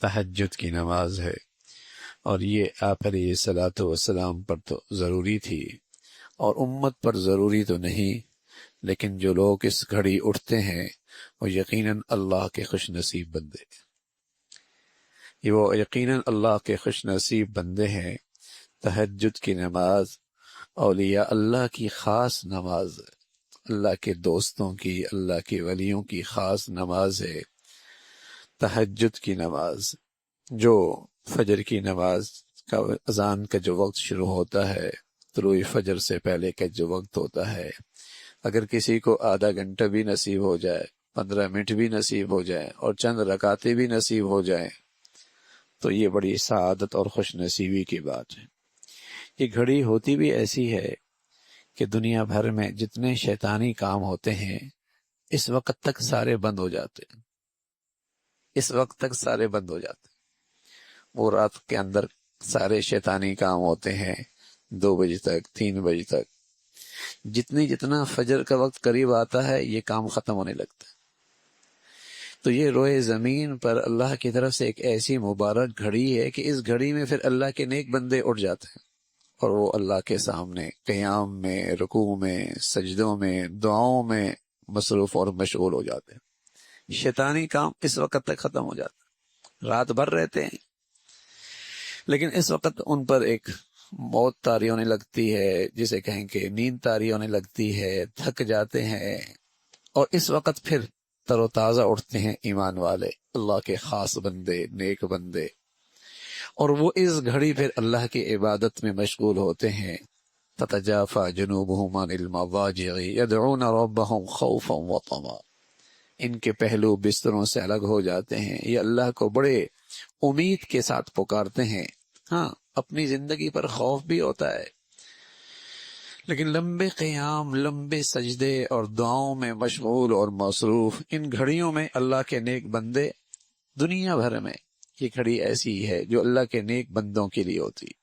تہجد کی نماز ہے، اور یہ آپ علیہ الصلوۃ والسلام پر تو ضروری تھی اور امت پر ضروری تو نہیں، لیکن جو لوگ اس گھڑی اٹھتے ہیں وہ یقیناً اللہ کے خوش نصیب بندے، یہ وہ یقیناً اللہ کے خوش نصیب بندے ہیں۔ تہجد کی نماز اولیاء اللہ کی خاص نماز ہے، اللہ کے دوستوں کی، اللہ کے ولیوں کی خاص نماز ہے تہجد کی نماز۔ جو فجر کی نماز کا اذان کا جو وقت شروع ہوتا ہے، طلوع فجر سے پہلے کا جو وقت ہوتا ہے، اگر کسی کو آدھا گھنٹہ بھی نصیب ہو جائے، 15 منٹ بھی نصیب ہو جائے اور چند رکعتیں بھی نصیب ہو جائیں تو یہ بڑی سعادت اور خوش نصیبی کی بات ہے۔ یہ گھڑی ہوتی بھی ایسی ہے کہ دنیا بھر میں جتنے شیطانی کام ہوتے ہیں اس وقت تک سارے بند ہو جاتے ہیں، اس وقت تک سارے بند ہو جاتے ہیں۔ وہ رات کے اندر سارے شیطانی کام ہوتے ہیں 2 بجے تک، 3 بجے تک، جتنا فجر کا وقت قریب آتا ہے یہ کام ختم ہونے لگتا ہے۔ تو یہ روئے زمین پر اللہ کی طرف سے ایک ایسی مبارک گھڑی ہے کہ اس گھڑی میں پھر اللہ کے نیک بندے اٹھ جاتے ہیں اور وہ اللہ کے سامنے قیام میں، رکوع میں، سجدوں میں، دعاؤں میں مصروف اور مشغول ہو جاتے ہیں۔ شیطانی کام اس وقت تک ختم ہو جاتا ہے، رات بھر رہتے ہیں، لیکن اس وقت ان پر ایک موت طاری ہونے لگتی ہے، جسے کہیں کہ نیند طاری ہونے لگتی ہے، تھک جاتے ہیں، اور اس وقت پھر تر و تازہ اٹھتے ہیں ایمان والے، اللہ کے خاص بندے، نیک بندے، اور وہ اس گھڑی پھر اللہ کی عبادت میں مشغول ہوتے ہیں۔ تتجافى جنوبهم عن المضاجع يدعون ربهم خوفا وطمعا، ان کے پہلو بستروں سے الگ ہو جاتے ہیں، یہ اللہ کو بڑے امید کے ساتھ پکارتے ہیں۔ ہاں، اپنی زندگی پر خوف بھی ہوتا ہے، لیکن لمبے قیام، لمبے سجدے اور دعاؤں میں مشغول اور مصروف ان گھڑیوں میں اللہ کے نیک بندے، دنیا بھر میں یہ گھڑی ایسی ہے جو اللہ کے نیک بندوں کے لیے ہوتی ہے۔